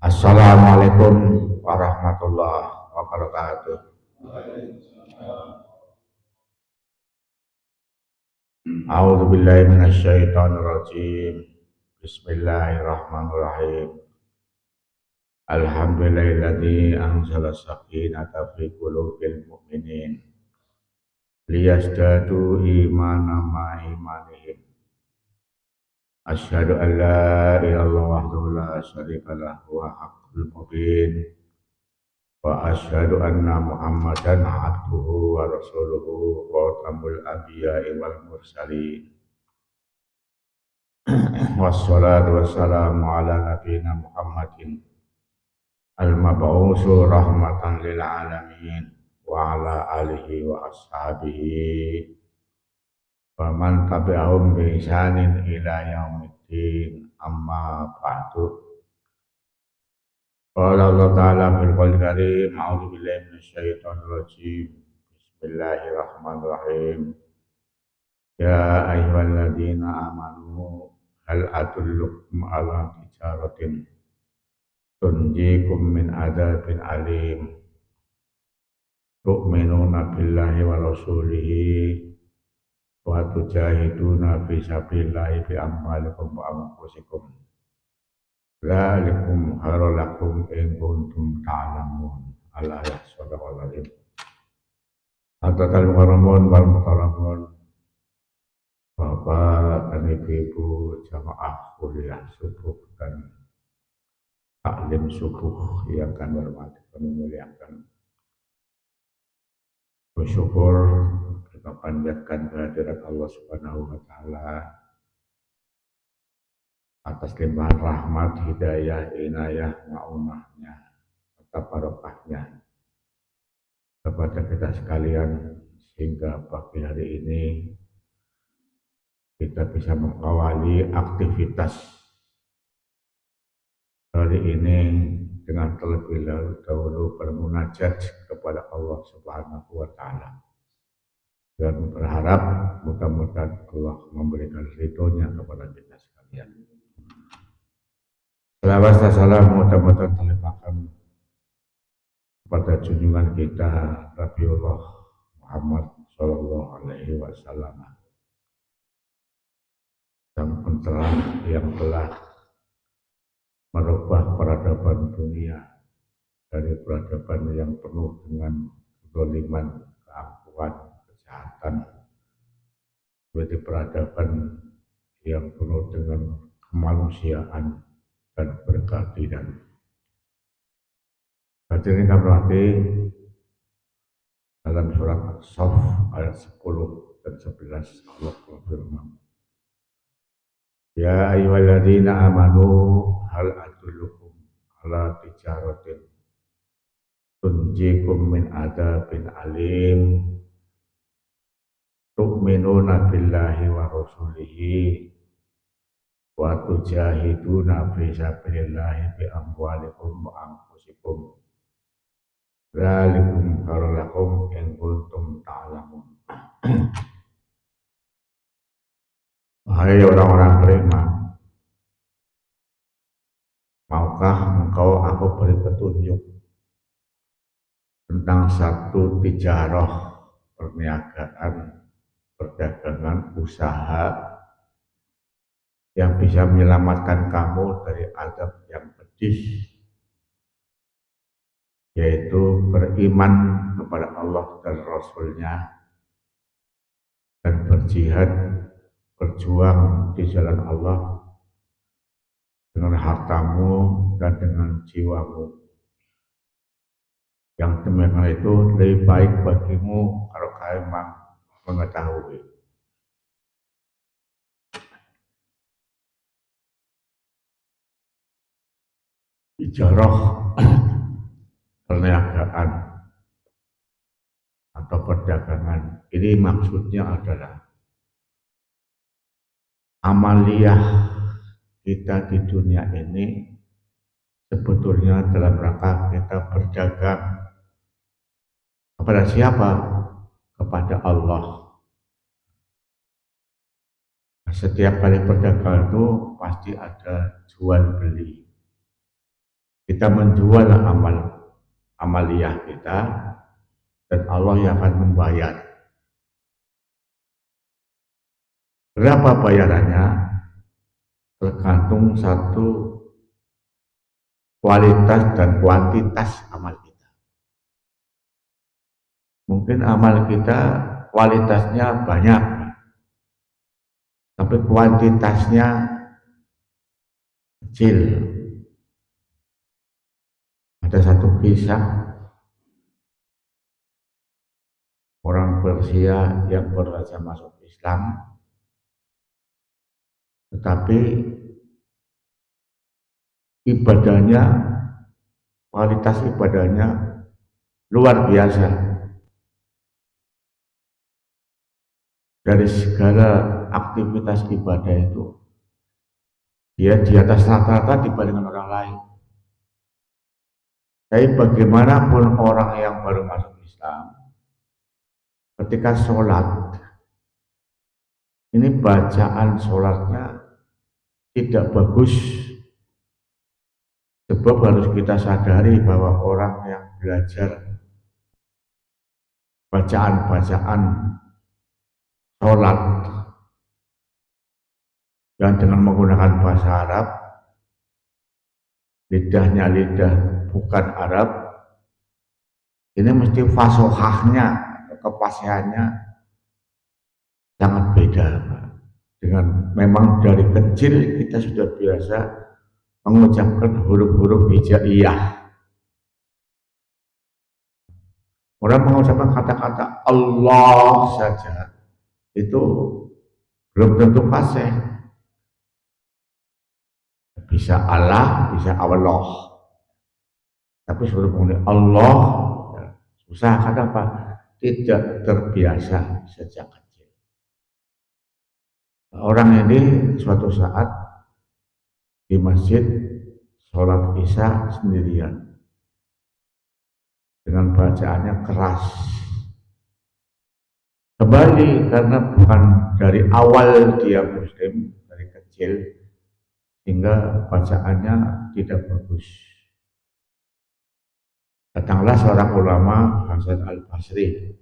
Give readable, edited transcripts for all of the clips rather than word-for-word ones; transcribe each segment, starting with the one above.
Assalamualaikum warahmatullahi wabarakatuh. A'udzu billahi minasyaitonir rajim. Bismillahirrahmanirrahim. Alhamdulillahilladzi anzala sakinata fi qulubil mu'minin liyazdadu imanan ma'a imanihim. Asyhadu an la ilaha illallah wahdahu la syarika lahu wa haqqul mubin. Wa asyhadu anna Muhammadan abduhu wa rasuluhu khatamul anbiya'i wal mursalin. Wassalatu wassalamu ala nabiyyina Muhammadin al-mab'usu rahmatan lil alamin wa ala alihi wa ashabihi wa man tabi'ahum bi ihsanin ila yaumiddin, amma ba'du. Qala Allah Ta'ala fil Qur'anil Karim, a'udzu billahi minasyaitonir rajim. Bismillahirrahmanirrahim. Ya ayyuhalladzina amanu hal adullukum ala tijaratin tunjikum min adzabin alim tu'minuna billahi wa rasulihi wa tujahiduna fi sabilillahi bi amwalikum wa anfusikum. Dzalikum khairul lakum in kuntum ta'lamun. Al-ayat sadaqallahul azim. Hadatsal mukarramun wal mukarramun. Bapak dan ibu-ibu jamaah kuliah subuh dan taklim subuh yang akan hormati dan memuliakan. Bersyukur kita panjatkan kehadirat Allah Subhanahu wa taala atas limpahan rahmat, hidayah, inayah, ma'unahnya, serta barokahnya kepada kita sekalian, sehingga pagi hari ini kita bisa mengawali aktivitas hari ini dengan terlebih dahulu bermunajat kepada Allah Subhanahu wa taala, dan berharap mudah-mudahan Allah memberikan ridhonya kepada kita sekalian. Selawat dan salam mudah-mudahan terlimpahkan kepada junjungan kita Rabiullah Muhammad Sallallahu Alaihi Wasallam, sang pencerah yang telah merubah peradaban dunia dari peradaban yang penuh dengan kezaliman, keangkuhan, kejahatan, menjadi peradaban yang penuh dengan kemanusiaan dan berkeadilan. Hadirin kami hormati, dalam surat As-Saff ayat 10 dan 11 Allah berfirman, Ya ayyuhalladzina amanu hal adullukum ala tijaratin tunjikum min adzabin alim tu'minuna billahi wa rasulihi wa tujahiduna fi sabilillahi bi amwalikum wa anfusikum. Dzalikum khairul lakum in kuntum ta'lamun. Wahai orang-orang beriman, maukah engkau aku beri petunjuk tentang satu tijarah, perniagaan, perdagangan, usaha yang bisa menyelamatkan kamu dari azab yang pedih, yaitu beriman kepada Allah dan Rasul-Nya dan berjihad, berjuang di jalan Allah dengan hartamu dan dengan jiwamu. Yang demikian itu lebih baik bagimu kalau kalian memang mengetahui. Tijarah, perniagaan atau perdagangan, ini maksudnya adalah amaliyah kita di dunia ini sebetulnya dalam rangka kita berdagang kepada siapa? Kepada Allah. Setiap kali berdagang itu pasti ada jual beli. kita menjual amaliyah kita dan Allah yang akan membayar. Berapa bayarannya? Tergantung satu kualitas dan kuantitas amal kita. Mungkin amal kita kualitasnya banyak, tapi kuantitasnya kecil. Ada satu kisah orang Persia yang baru saja masuk Islam, tetapi ibadahnya, kualitas ibadahnya luar biasa. Dari segala aktivitas ibadah itu, dia di atas rata-rata dibandingkan orang lain. Tapi bagaimanapun orang yang baru masuk Islam, ketika sholat, ini bacaan sholatnya tidak bagus. Sebab harus kita sadari bahwa orang yang belajar bacaan-bacaan sholat yang dengan menggunakan bahasa Arab, lidahnya lidah bukan Arab, ini mesti fasohahnya, kepasihannya sangat beda. Dengan memang dari kecil kita sudah biasa mengucapkan huruf-huruf hijaiyah. Orang mengucapkan kata-kata Allah saja itu belum tentu fasih. Bisa Allah, bisa Allah. Tapi suruh mengucapkan Allah, susah. Kenapa? Tidak terbiasa sejak kecil. Orang ini suatu saat di masjid sholat isya sendirian dengan bacaannya keras. Kembali karena bukan dari awal dia muslim, dari kecil, sehingga bacaannya tidak bagus. Datanglah seorang ulama, Hasan al-Basri.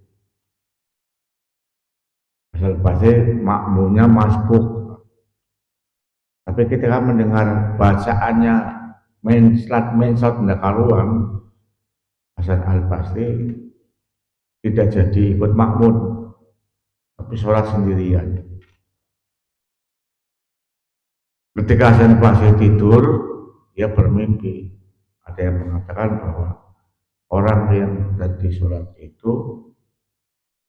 Hasan al-Basri makmumnya masbuk. Tapi ketika mendengar bacaannya menslat mendakaruan, Hasan al-Basri tidak jadi ikut makmum, tapi sholat sendirian. Ketika Hasan al-Basri tidur, dia bermimpi. Ada yang mengatakan bahwa orang yang tadi sholat itu,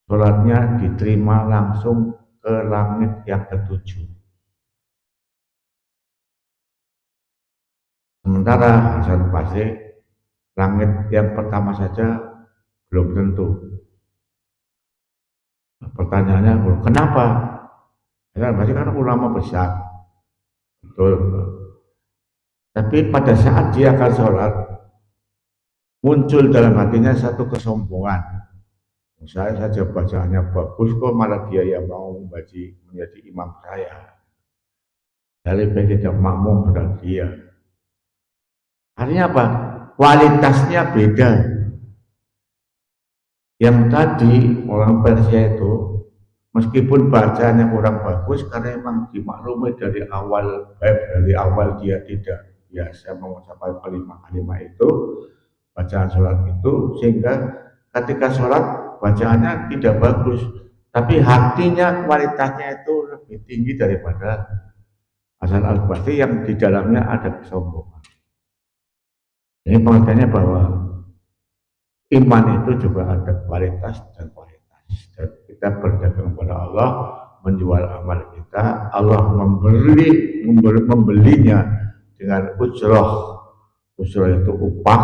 sholatnya diterima langsung ke langit yang ketujuh. Sementara Hasan al-Basri, langit yang pertama saja belum tentu. Pertanyaannya, kenapa? Hasan al-Basri kan ulama besar, betul. Tapi pada saat dia akan sholat, muncul dalam hatinya satu kesombongan. Saya saja bacaannya bagus, kok malah dia yang mau menjadi imam saya. Dari tidak makmum pada dia. Artinya apa? Kualitasnya beda. Yang tadi orang Persia itu, meskipun bacaannya kurang bagus, karena memang dimaklumi dari awal dia tidak biasa mengucapkan kalimat-kalimat itu, bacaan sholat itu, sehingga ketika sholat bacaannya tidak bagus, tapi hatinya kualitasnya itu lebih tinggi daripada Hasan al-Basri yang di dalamnya ada kesombongan. Ini pengertiannya bahwa iman itu juga ada kualitas dan kualitas. Dan kita berdagang kepada Allah, menjual amal kita, Allah membelinya dengan ujroh. Ujroh itu upah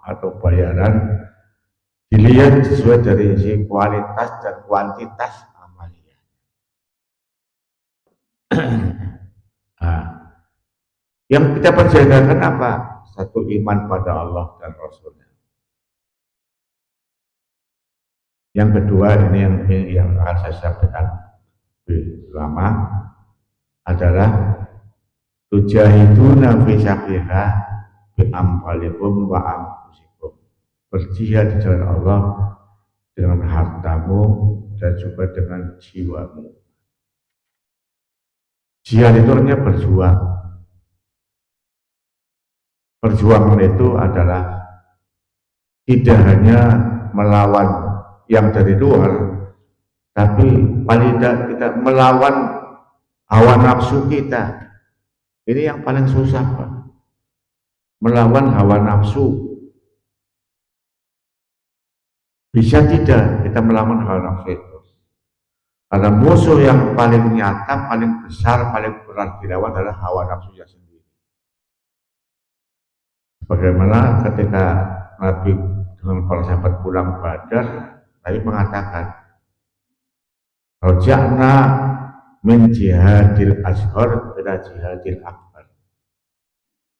atau bayaran, dilihat sesuai dari sisi kualitas dan kuantitas amalnya. Nah, yang kita perjuangkan apa? Satu iman pada Allah dan Rasulnya. Yang kedua, ini yang akan saya sampaikan lebih lama, adalah tujahiduna fi sabilillah bi amwalikum wa anfusikum. Berjihad di jalan Allah dengan hartamu dan juga dengan jiwamu. Jihad itu artinya berjuang. Perjuangan itu adalah tidak hanya melawan yang dari luar, tapi paling tidak kita melawan hawa nafsu kita. Ini yang paling susah, Pak. Melawan hawa nafsu. Bisa tidak kita melawan hawa nafsu itu? Karena musuh yang paling nyata, paling besar, paling berat dilawan adalah hawa nafsunya sendiri. Bagaimana ketika Nabi dengan para sahabat pulang Badar, Nabi mengatakan, "Roja'na min jihadil asghar ila jihadil akbar."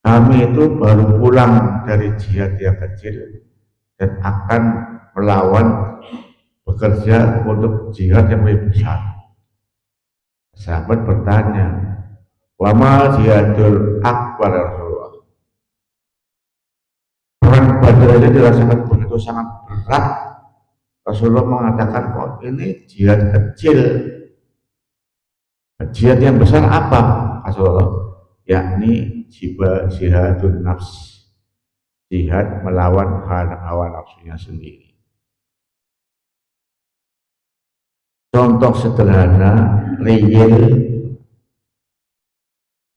Kami itu baru pulang dari jihad yang kecil dan akan melawan bekerja untuk jihad yang lebih besar. Sahabat bertanya, "Wa ma jihadul akbar ya Rasulullah?" Perang Badar aja dirasakan begitu sangat berat. Rasulullah mengatakan, kok ini jihad kecil. Jihad yang besar apa? Rasulullah, yakni jihadun nafs, jihad melawan hawa nafsunya sendiri. Contoh sederhana, real.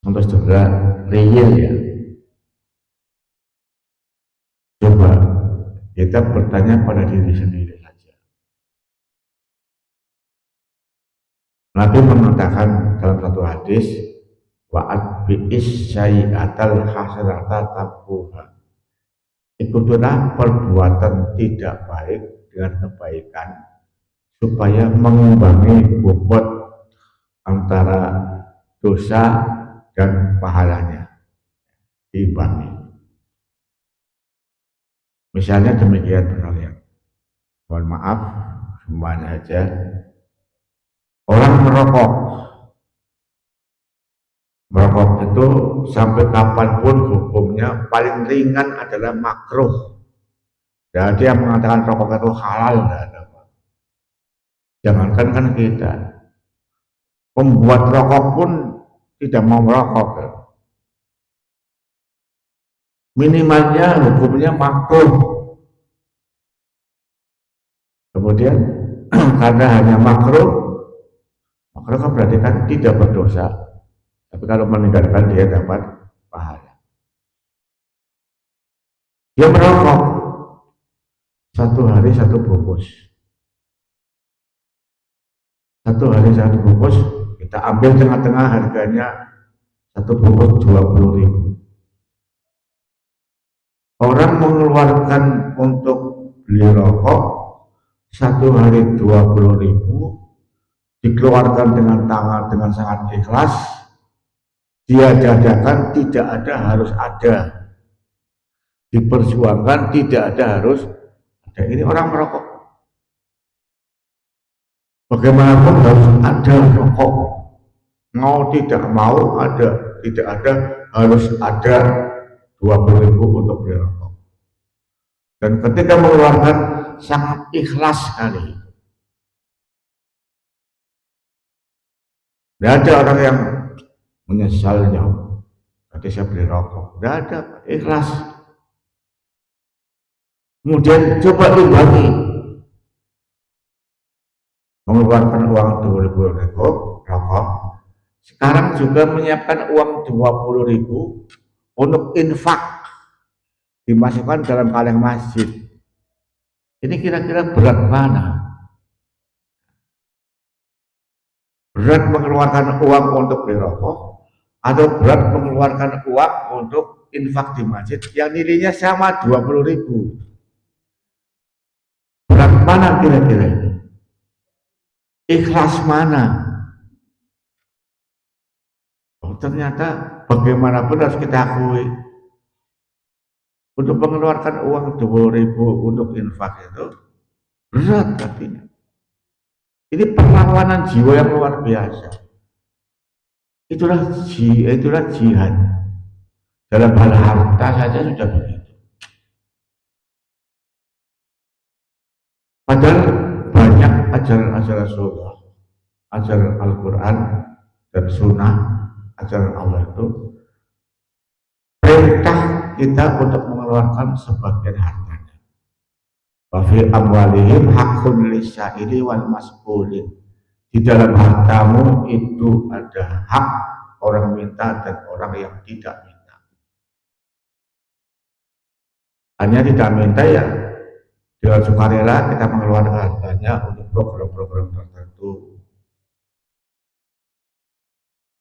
Contoh sederhana, real ya. Coba kita bertanya pada diri sendiri saja. Nabi mengatakan dalam satu hadis, wa'ad bi'is syai'atal hasanata tabuha. Ikutilah perbuatan tidak baik dengan kebaikan supaya mengimbangi bobot antara dosa dan pahalanya, diimbangi. Misalnya demikian sekalian. Mohon maaf, semuanya aja. Orang merokok. Merokok itu sampai kapanpun hukumnya paling ringan adalah makruh. Jadi yang mengatakan rokok itu halal, tidak ada. Jangankan kan kita. Pembuat rokok pun tidak mau merokok. Minimalnya hukumnya makruh. Kemudian karena hanya makruh kan berarti kan tidak berdosa. Tapi kalau meninggalkan dia dapat pahala. Dia merokok satu hari satu bungkus. Satu hari satu bungkus, kita ambil tengah-tengah harganya satu bungkus 20.000. Orang mengeluarkan untuk beli rokok satu hari 20.000, dikeluarkan dengan tangan dengan sangat ikhlas. Dia jadakan tidak ada harus ada, diperjuangkan tidak ada harus ada. Ini orang merokok. Bagaimanapun harus ada rokok. Mau tidak mau ada, tidak ada harus ada 20.000 untuk beli rokok. Dan ketika mengeluarkan sangat ikhlas sekali. Tidak ada orang yang menyesalnya. Tadi saya beli rokok. Tidak ada, ikhlas. Kemudian coba imbangi. Mengeluarkan uang 20.000 rokok. Sekarang juga menyiapkan uang 20.000 untuk infak, dimasukkan dalam kaleng masjid. Ini kira-kira berat mana? Berat mengeluarkan uang untuk beli rokok atau berat mengeluarkan uang untuk infak di masjid yang nilainya sama 20.000? Berat mana kira-kira? Ikhlas mana? Oh, ternyata bagaimanapun harus kita akui, untuk mengeluarkan uang 20.000 untuk infak itu berat artinya. Ini perlawanan jiwa yang luar biasa. Itulah jihad. Dalam hal harta saja sudah begitu. Padahal banyak ajaran-ajaran surah, ajaran Al-Quran dan Sunnah, ajaran Allah itu perintah kita untuk mengeluarkan sebagian hartanya. Wa fi amwalihim haqqun lisaili wal mas'ulin. Di dalam hartamu itu ada hak orang minta dan orang yang tidak minta. Hanya tidak minta ya dengan sukarela kita mengeluarkan hartanya untuk program-program tertentu,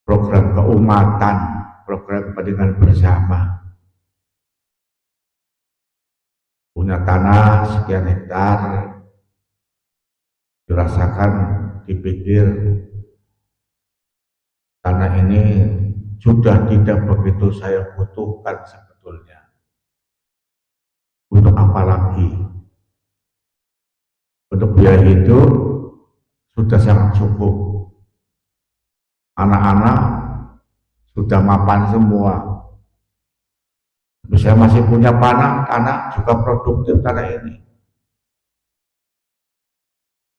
program keumatan, program kepentingan bersama. Punya tanah sekian hektar, dirasakan, dipikir tanah ini sudah tidak begitu saya butuhkan sebetulnya. Untuk apa lagi? Untuk biaya hidup sudah sangat cukup. Anak-anak sudah mapan semua. Saya masih punya tanah juga produktif tanah ini.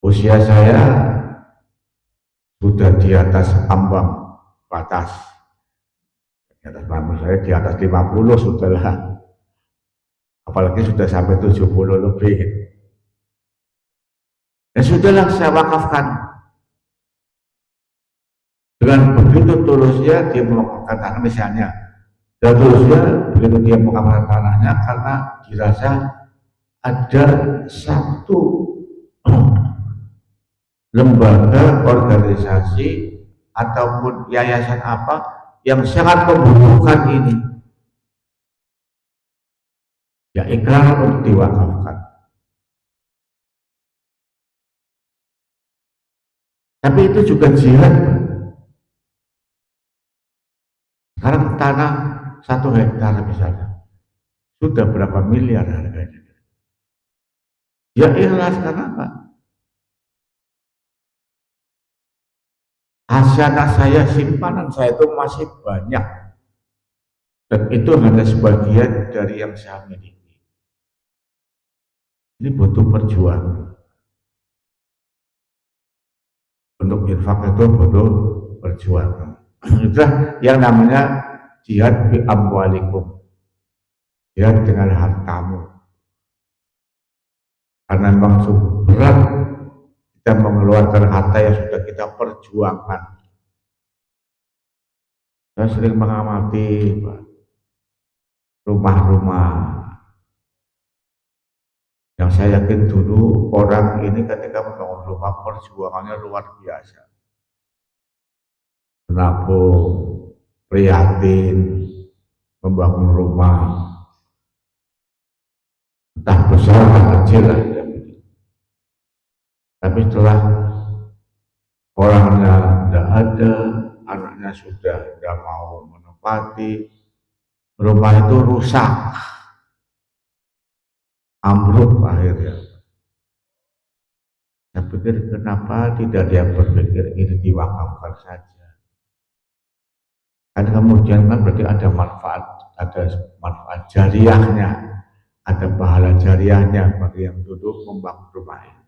Usia saya sudah di atas ambang batas. Di atas ambang saya di atas 50 sudahlah. Apalagi sudah sampai 70 lebih. Ya sudahlah saya wakafkan. Dengan begitu tulusnya dia mewakafkan tanah misalnya. Dan tulusnya begitu dia mewakafkan tanahnya karena dirasa ada satu lembaga, organisasi ataupun yayasan apa yang sangat membutuhkan ini. Ya ikrar untuk diwakafkan. Tapi itu juga jihad. Sekarang tanah 1 hektar misalnya sudah berapa miliar harganya. Ya ikhlas karena apa? Hasanah saya, simpanan saya itu masih banyak. Dan itu hanya sebagian dari yang saya miliki. Ini butuh perjuangan. Untuk infak itu butuh perjuangan. Itulah yang namanya jihad bi amwalikum. Jihad dengan hartamu. Karena memang sungguh berat kita mengeluarkan harta yang sudah kita perjuangkan. Saya sering mengamati rumah-rumah yang saya yakin dulu orang ini ketika membangun rumah perjuangannya luar biasa. Menabung, prihatin, membangun rumah, entah besar atau kecil lah. Ya. Tapi setelah orangnya tidak ada, anaknya sudah tidak mau menempati, rumah itu rusak. Ambruk akhirnya. Saya pikir kenapa tidak dia berpikir ini diwakafkan saja. Kan kemudian kan berarti ada manfaat jariahnya, ada pahala jariahnya bagi yang duduk membangun rumah ini.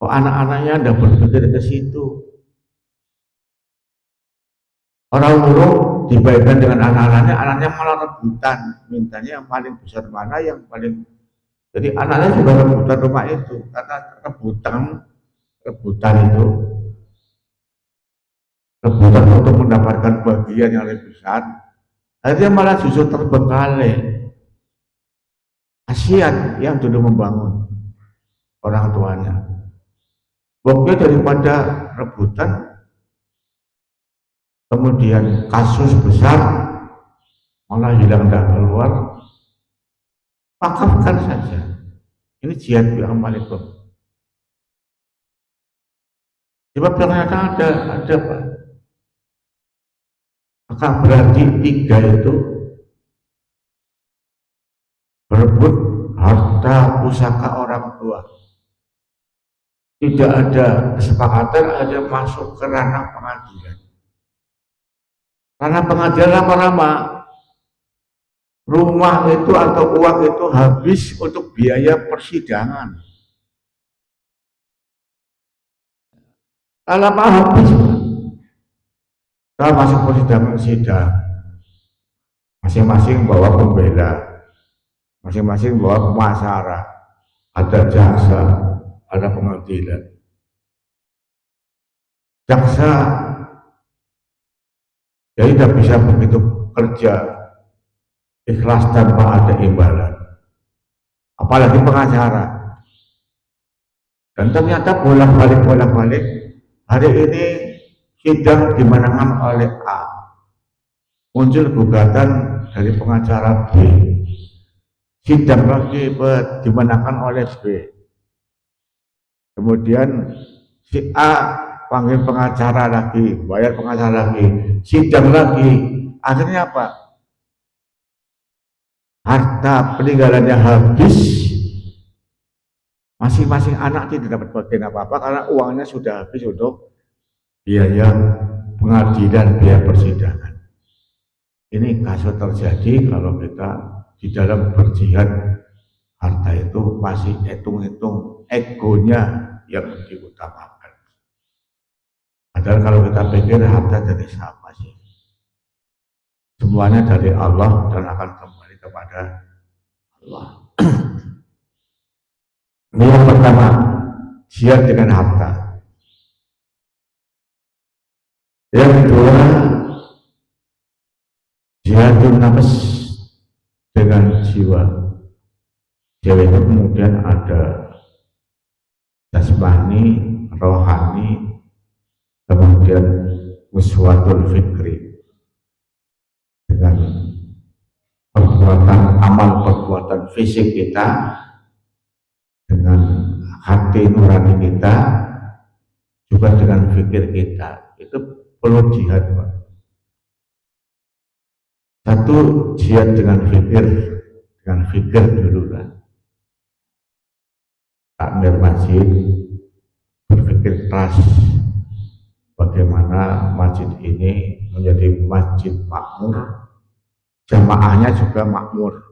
Kok anak-anaknya tidak berpikir ke situ? Orang burung dibaikkan dengan anak-anaknya, anaknya malah rebutan, mintanya yang paling besar mana, yang paling. Jadi anaknya juga rebutan rumah itu, karena rebutan itu, rebutan untuk mendapatkan bagian yang lebih besar, akhirnya malah justru terbengkalai. Kasihan yang dulu membangun orang tuanya. Pokoknya daripada rebutan, kemudian kasus besar malah hilang dan keluar, wakafkan saja. Ini jihad bi amwalikum. Sebab ternyata ada Pak. Maka berarti 3 itu berebut harta pusaka orang tua. Tidak ada kesepakatan, hanya masuk ke ranah pengadilan. Karena pengadilan lama-lama rumah itu atau uang itu habis untuk biaya persidangan. Kalau apa habis, kalau masuk persidangan sidang, masing-masing bawa pembela, masing-masing bawa pemasaran, ada jaksa, ada pengadilan. Jaksa jadi tidak bisa begitu kerja ikhlas tanpa ada imbalan, apalagi pengacara. Dan ternyata bolak-balik hari ini sidang dimenangkan oleh A, muncul gugatan dari pengacara B, sidang lagi dimenangkan oleh B, kemudian si A panggil pengacara lagi, bayar pengacara lagi, sidang lagi, akhirnya apa? Harta peninggalannya habis, masing-masing anak tidak dapat bagian apa-apa karena uangnya sudah habis untuk biaya pengadilan, biaya persidangan. Ini kasus terjadi kalau kita di dalam berjihad, harta itu masih hitung-hitung egonya yang diutamakan. Padahal kalau kita pikir harta dari siapa sih? Semuanya dari Allah dan akan kembali kepada Allah. Ini yang pertama, jihad dengan harta. Yang kedua, jihadun nafs dengan jiwa. Jiwa itu kemudian ada jasmani, rohani, kemudian muswatul fikri, dengan perbuatan amal, perbuatan fisik kita, dengan hati nurani kita, juga dengan fikir kita. Itu perlu jihad, Pak. Satu, jihad dengan fikir dulu lah. Takmir masjid, berpikir keras bagaimana masjid ini menjadi masjid makmur, jamaahnya juga makmur.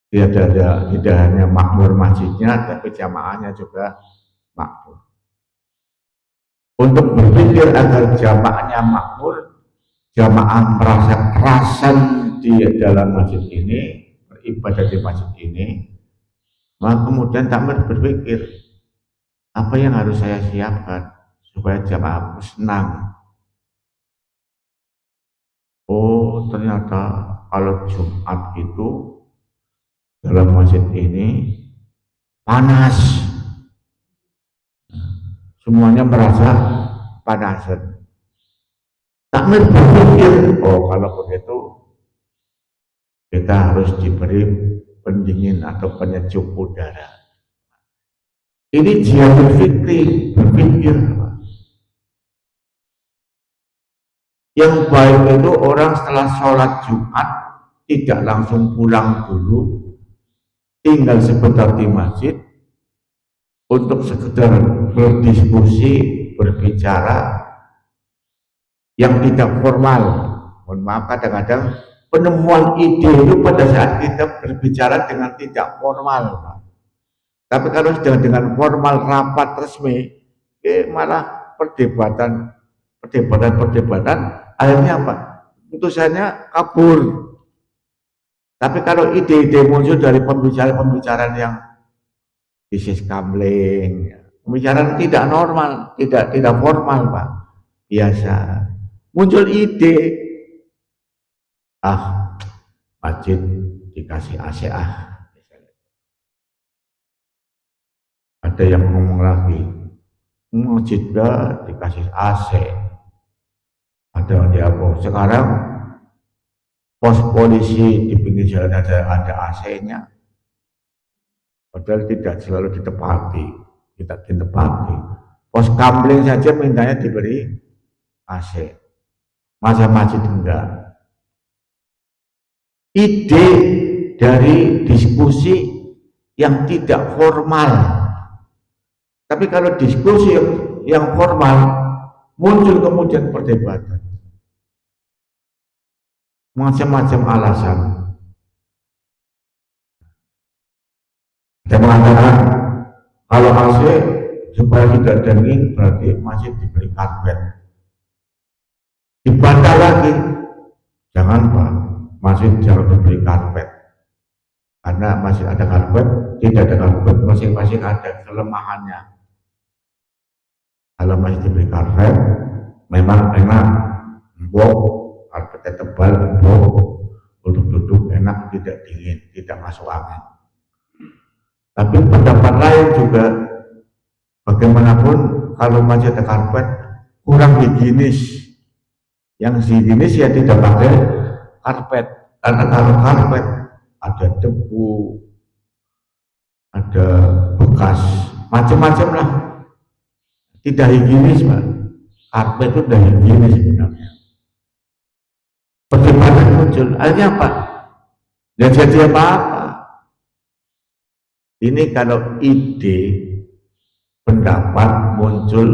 Tidak hanya makmur masjidnya, tapi jamaahnya juga makmur. Untuk berpikir agar jamaahnya makmur, jamaah merasa kerasan di dalam masjid ini, beribadah di masjid ini, maka kemudian takmir berpikir, apa yang harus saya siapkan supaya jamaahku senang. Oh, ternyata kalau Jumat itu dalam masjid ini panas, semuanya merasa panasan. Takmir berpikir, oh kalau begitu kita harus diberi pendingin atau penyejuk udara. Ini jihad berpikir. Yang baik itu orang setelah sholat Jumat tidak langsung pulang dulu, tinggal sebentar di masjid untuk sekedar berdiskusi, berbicara yang tidak formal. Mohon maaf, kadang-kadang penemuan ide itu pada saat kita berbicara dengan tidak formal, Pak. Tapi kalau sudah dengan formal, rapat resmi, malah perdebatan, akhirnya apa? Putusannya kabur. Tapi kalau ide-ide muncul dari pembicaraan yang bisnis gambling, pembicaraan tidak normal, tidak formal, Pak, biasa. Muncul ide, masjid dikasih AC Ada yang ngomong lagi, masjid dikasih AC. Ada yang sekarang pos polisi di pinggir jalan ada AC-nya. Padahal tidak selalu ditepati. Pos gambling saja mintanya diberi AC. Masa masjid enggak. Ide dari diskusi yang tidak formal. Tapi kalau diskusi yang formal, muncul kemudian perdebatan. Macam-macam alasan. Ada mengatakan kalau AC supaya tidak dingin berarti masih diberi karpet. Dibantah lagi, jangan Pak, masih jangan diberi karpet. Karena masih ada karpet, tidak ada karpet, masing-masing ada kelemahannya. Kalau masih diberi karpet, memang enak, empuk, karpetnya tebal, empuk, untuk duduk enak, tidak dingin, tidak masuk angin. Tapi pendapat lain juga, bagaimanapun kalau masih ada karpet, kurang higienis. Yang higienis ya tidak pakai karpet, karena kalau karpet ada debu, ada bekas, macam-macam lah. Tidak higienis, Pak. Karpet itu tidak higienis sebenarnya. Perdebatan muncul, akhirnya apa? Ya jadi apa-apa. Ini kalau ide, pendapat muncul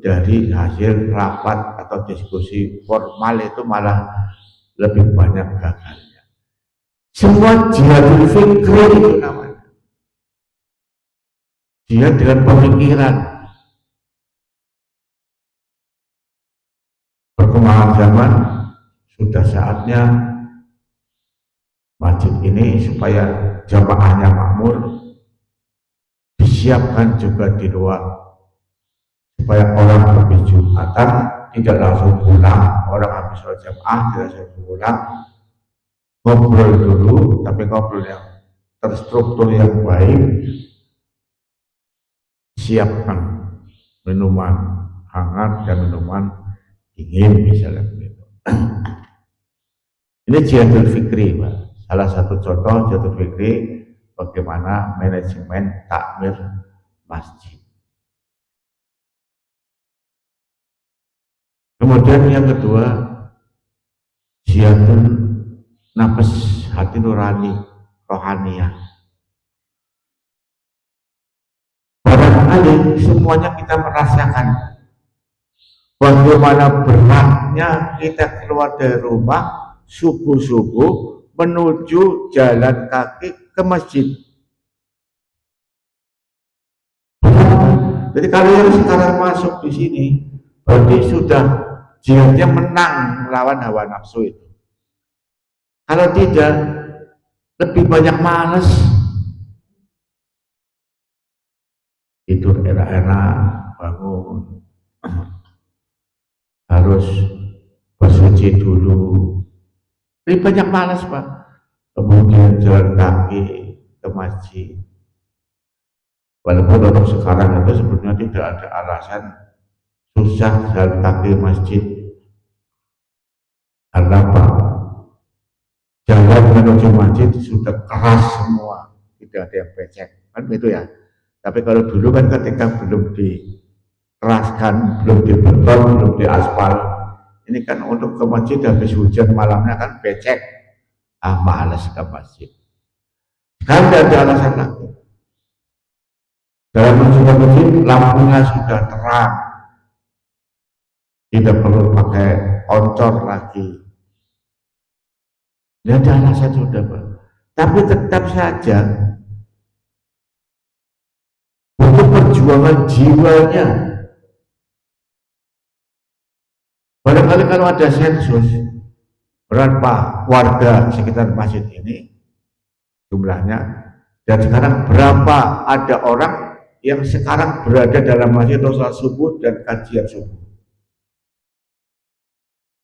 dari hasil rapat atau diskusi formal itu malah lebih banyak gagalnya. Semua jihadul fikri itu namanya. Jihad dengan pemikiran. Perkembangan zaman sudah saatnya masjid ini supaya jamaahnya makmur, disiapkan juga di luar supaya orang habis Jumatan tidak langsung pulang, orang habis sholat jamaah tidak langsung pulang, ngobrol dulu, tapi ngobrol yang terstruktur yang baik, siapkan minuman hangat dan minuman dingin misalnya begitu. Ini jihadul fikri, Pak. Salah satu contoh jihadul fikri bagaimana manajemen takmir masjid. Kemudian yang kedua, jihadul nafas hati nurani, rohaniyah. Barangkali semuanya kita merasakan bagaimana beratnya kita keluar dari rumah subuh-subuh menuju jalan kaki ke masjid. Jadi kalau yang sekarang masuk di sini, berarti sudah jihadnya menang melawan hawa nafsu itu. Kalau tidak, lebih banyak malas. Tidur enak-enak, bangun, harus bersuci dulu. Lebih banyak malas, Pak. Kemudian jalan kaki ke masjid. Walaupun untuk sekarang itu sebenarnya tidak ada alasan susah jalan kaki masjid. Karena apa? Jalan menuju masjid sudah keras semua, tidak ada yang becek, kan begitu ya. Tapi kalau dulu kan ketika belum dikeraskan, belum dibeton, belum diaspal, ini kan untuk ke masjid habis hujan malamnya kan becek, malas ke masjid. Sekarang tidak ada alasan lagi. Dalam menuju ke masjid lampunya sudah terang, tidak perlu pakai oncor lagi. Tidak ada alasan sudah, Pak. Tapi tetap saja untuk perjuangan jiwanya. Barangkali kalau ada sensus berapa warga sekitar masjid ini jumlahnya, dan sekarang berapa ada orang yang sekarang berada dalam masjid sholat subuh dan kajian subuh.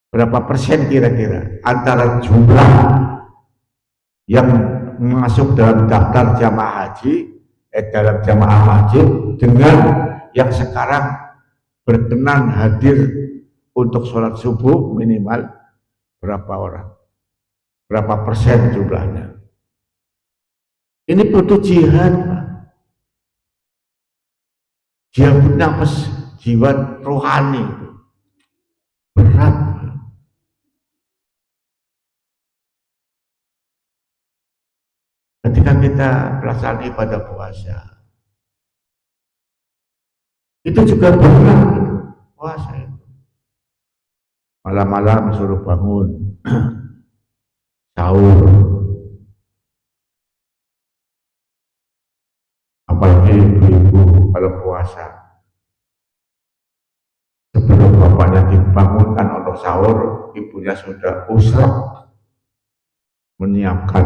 Berapa persen kira-kira antara jumlah yang masuk dalam daftar jamaah haji, dalam jamaah masjid dengan yang sekarang berkenan hadir untuk sholat subuh minimal berapa orang? Berapa persen jumlahnya? Ini butuh jihad, Pak. Jihad nafas, jiwa rohani, berat. Ketika kita pelaksanaan ibadah puasa, itu juga berat puasa itu. Malam-malam suruh bangun, sahur, kalau puasa. Sebelum bapaknya dibangunkan untuk sahur, ibunya sudah usrek menyiapkan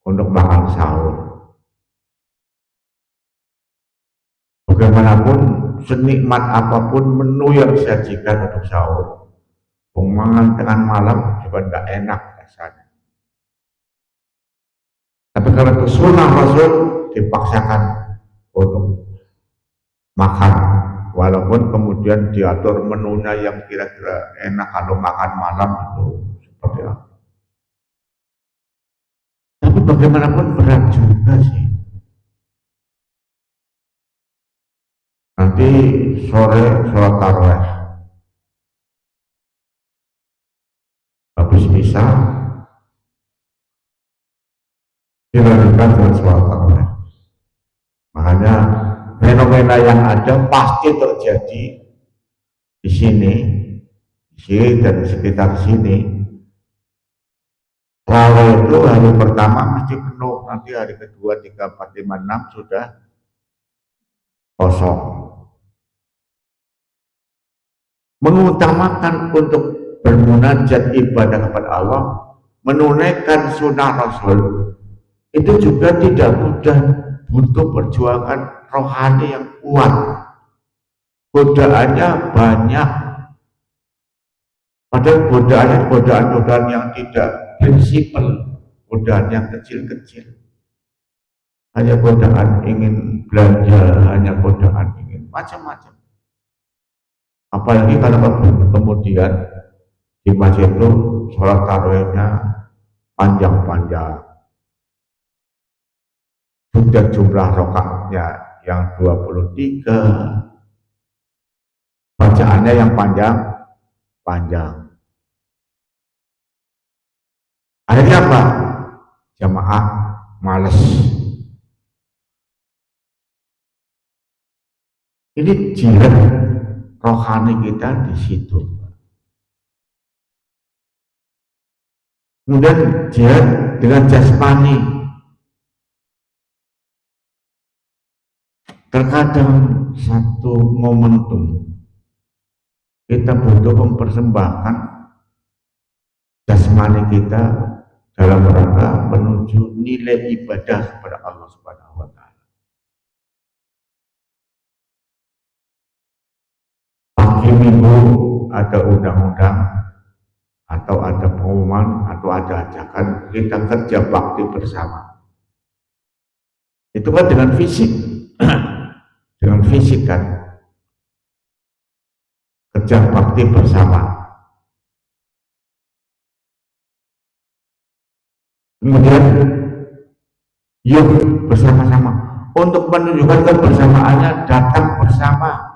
untuk makan sahur. Bagaimanapun senikmat apapun menu yang disajikan untuk sahur, mangan tengah malam juga tidak enak rasanya. Tapi kalau itu sunnah Rasul dipaksakan untuk makan, walaupun kemudian diatur menunya yang kira-kira enak kalau makan malam itu seperti apa. Tapi bagaimanapun berat juga sih. Nanti sore sholat tarawih, habis isya dilanjutkan dengan sholat tarawih. Makanya fenomena yang ada pasti terjadi di sini dan di sekitar sini. Tarawih itu hari pertama masih penuh, nanti hari kedua, 3, 4, 5, 6 sudah kosong. Mengutamakan untuk bermunajat ibadah kepada Allah, menunaikan sunnah Rasul, itu juga tidak mudah, butuh perjuangan rohani yang kuat. Godaannya banyak, padahal godaan yang tidak prinsipal, godaan yang kecil-kecil. Hanya godaan ingin belanja, hanya godaan ingin macam-macam. Apalagi kalau kemudian di masjid itu sholat tarawihnya panjang-panjang, sudah jumlah rakaatnya yang 23, bacaannya yang panjang. Akhirnya apa? Jamaah males. Ini jihad rohani kita di situ. Kemudian jihad dengan jasmani. Terkadang satu momentum kita butuh mempersembahkan jasmani kita dalam rangka menuju nilai ibadah kepada Allah Subhanahu wa Ta'ala. Pagi minggu ada undang-undang atau ada pengumuman atau ada ajakan kita kerja bakti bersama. Itu kan dengan fisik, dengan fisik kan, kerja bakti bersama. Kemudian yuk bersama-sama untuk menunjukkan kebersamaannya, datang bersama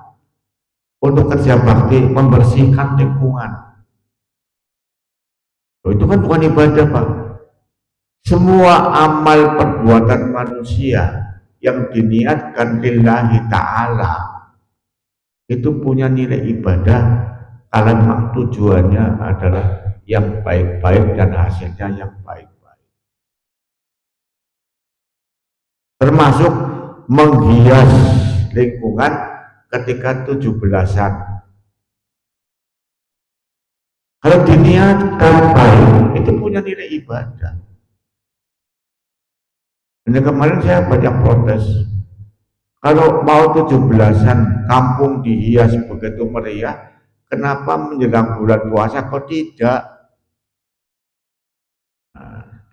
untuk kerja bakti membersihkan lingkungan. Itu kan bukan ibadah, Pak. Semua amal perbuatan manusia yang diniatkan lillahi ta'ala itu punya nilai ibadah kalau memang tujuannya adalah yang baik-baik dan hasilnya yang baik-baik. Termasuk menghias lingkungan ketika 17-an. Kalau diniatkan baik, itu punya nilai ibadah. Ini kemarin saya banyak protes. Kalau mau 17-an kampung dihias begitu meriah, kenapa menjelang bulan puasa kok tidak?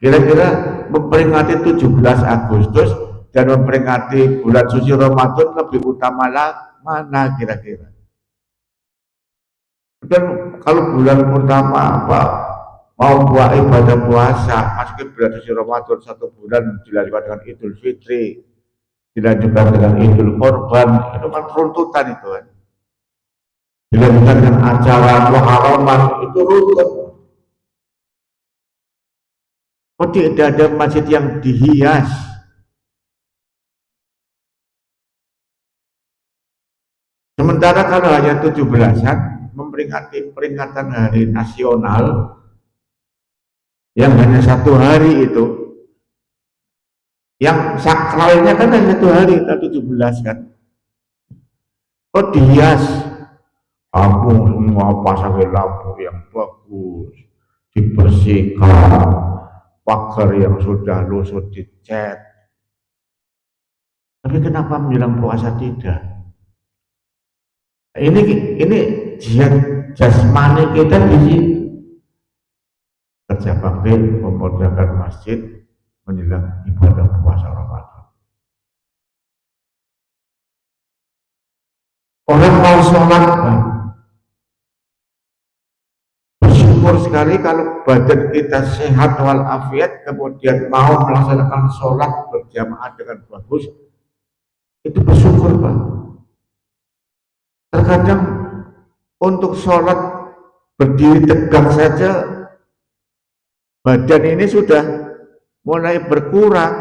Kira-kira memperingati 17 Agustus dan memperingati bulan suci Ramadan lebih utama mana kira-kira? Dan kalau bulan pertama apa mau buat ibadah puasa, masuk bulan suci Ramadan 1 bulan dilanjutkan dengan Idul Fitri, dilanjutkan dengan Idul Korban, itu kan runtutan itu kan. Dilanjutkan dengan acara Muharraman, itu runtut. Kok tidak ada masjid yang dihias? Sementara kalau hanya 17-an memperingati peringatan hari nasional yang hanya 1 hari Yang sakralnya kan hanya 2 hari, 17 kan. Oh dihias, lampu semua pasangin lampu yang bagus, dibersihkan, pagar yang sudah lusut dicat. Tapi kenapa menjelang puasa tidak? Ini jihad jasmani kita di sini. Kerja bakti memodalkan masjid menjelang ibadah puasa Ramadan. Orang mau sholat, bersyukur sekali kalau badan kita sehat walafiat, kemudian mau melaksanakan sholat berjamaah dengan bagus, itu bersyukur Pak. Terkadang untuk sholat berdiri tegak saja badan ini sudah mulai berkurang,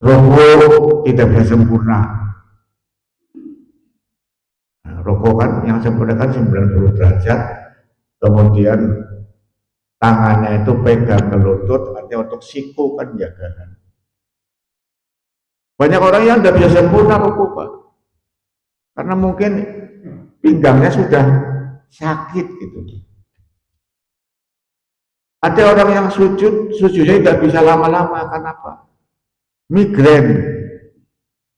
rokok tidak bisa sempurna. Nah, rokok kan yang sempurna kan 90 derajat, kemudian tangannya itu pegang ke lutut, artinya untuk siku kan jaga kan. Banyak orang yang tidak bisa sempurna rokok Pak, karena mungkin pinggangnya sudah sakit gitu. Ada orang yang sujudnya tidak bisa lama-lama, kenapa? Migrain.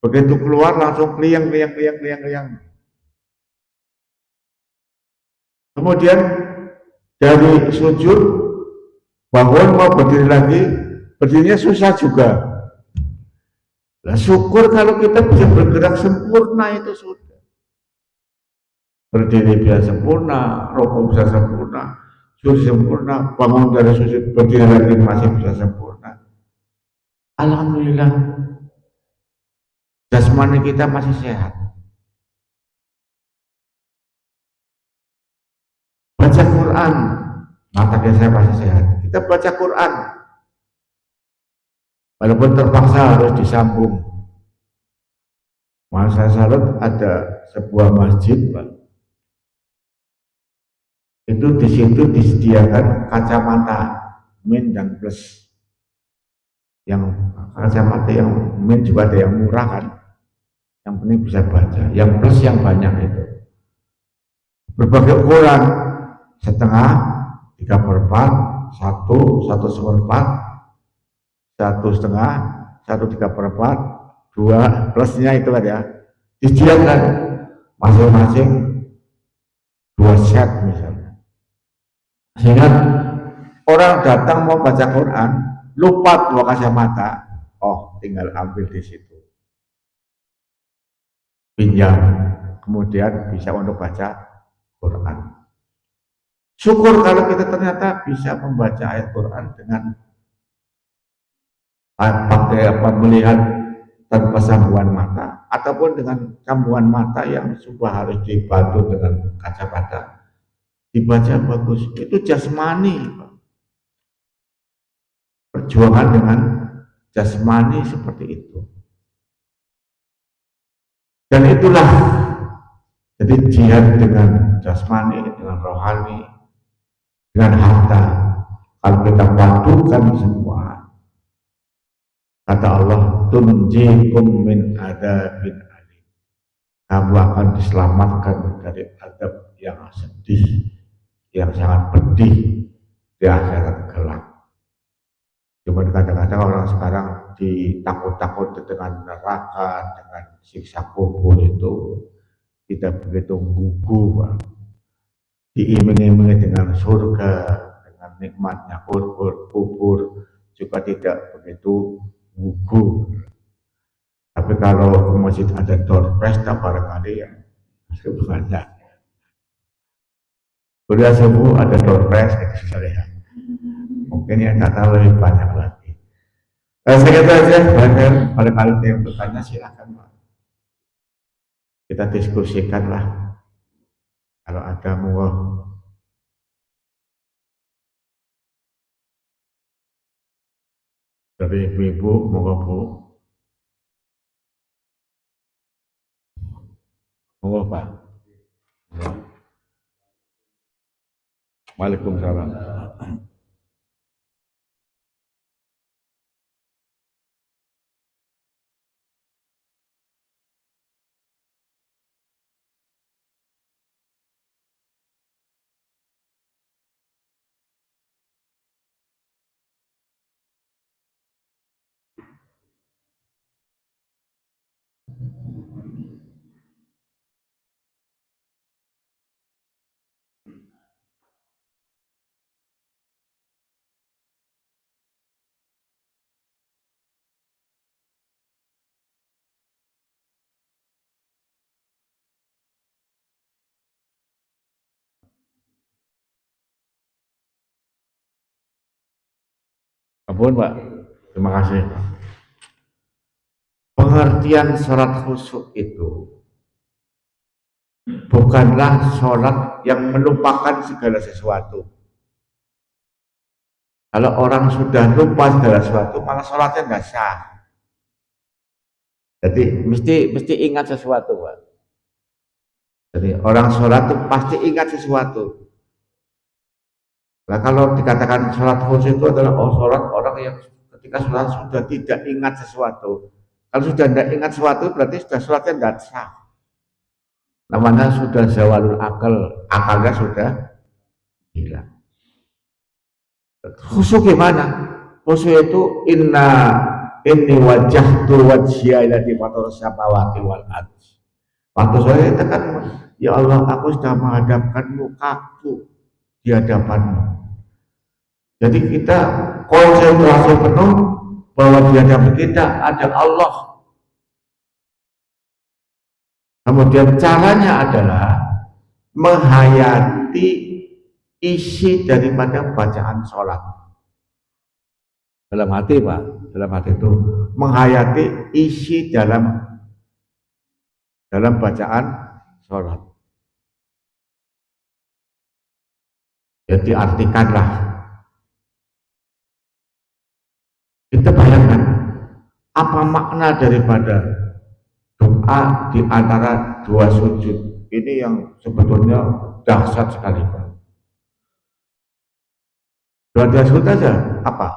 Begitu keluar langsung kliang. Kemudian dari sujud bangun mau berdiri lagi, berdirinya susah juga. Nah, syukur kalau kita bisa bergerak sempurna itu sudah. Berdiri bisa sempurna, rokok bisa sempurna, sujud sempurna, bangun dari sujud berdiri lagi masih bisa sempurna. Alhamdulillah, jasmani kita masih sehat. Baca Quran, mata saya masih sehat. Kita baca Quran, walaupun terpaksa harus disambung. Masa salat ada sebuah masjid, Pak. Itu di situ disediakan kacamata min dan plus. Yang kacamata yang min juga ada yang murah kan, yang penting bisa baca. Yang plus yang banyak itu berbagai ukuran, setengah, 3/4, 1/1/4, 1/2, 1/3/4, 2 plusnya itu kan ya, disediakan masing-masing 2 set misalnya, sehingga orang datang mau baca Quran lupa 2 kacamata, oh tinggal ambil di situ, pinjam, kemudian bisa untuk baca Quran. Syukur kalau kita ternyata bisa membaca ayat Quran dengan pakai melihat tanpa sambungan mata, ataupun dengan sambungan mata yang sudah harus dibantu dengan kacamata, dibaca bagus. Itu jasmani, perjuangan dengan jasmani seperti itu. Dan itulah jadi jihad dengan jasmani, dengan rohani, dengan harta. Kalau kita padukan semua, kata Allah, tunjikum min adzabin alim. Kamu akan diselamatkan dari adab yang sedih, yang sangat pedih di akhirat kelak. Cuma kadang-kadang orang sekarang ditakut-takut dengan neraka, dengan siksa kubur itu tidak begitu gugup, diiming-imingi dengan surga, dengan nikmatnya kubur juga tidak begitu gugup. Tapi kalau masjid ada door prize, barangkali ya sebenarnya sudah sembuh ada door prize itu saya. Mungkin yang kata lebih banyak lagi. Saya kata aja, pada kali yang bertanya silakan Pak. Kita diskusikan lah. Kalau ada mau dari ibu-ibu, monggo Bu. Monggo Pak. Waalaikumsalam. Ampun Pak, terima kasih. Pengertian sholat khusyuk itu bukanlah sholat yang melupakan segala sesuatu. Kalau orang sudah lupa segala sesuatu, malah sholatnya nggak sah. Jadi mesti ingat sesuatu, Pak. Jadi orang sholat itu pasti ingat sesuatu. Nah kalau dikatakan sholat khusyuk itu adalah sholat orang yang ketika sholat sudah tidak ingat sesuatu. Kalau sudah tidak ingat sesuatu berarti sudah sholatnya tidak sah. Namanya sudah zawalul akal, akalnya sudah hilang. Khusyuk gimana? Khusyuk itu inni wajjahtu wajhiya illadzi fatara samawati wal ardh. Waktu saya katakan, ya Allah, aku sudah menghadapkan mukaku di hadapanmu. Jadi kita konsentrasi penuh bahwa di hadapan kita ada Allah. Kemudian caranya adalah menghayati isi daripada bacaan sholat. Dalam hati Pak, dalam hati itu menghayati isi dalam bacaan sholat. Jadi artikanlah. Kita bayangkan apa makna daripada doa di antara dua sujud ini yang sebetulnya dahsyat sekali Pak. Dua sujud aja apa?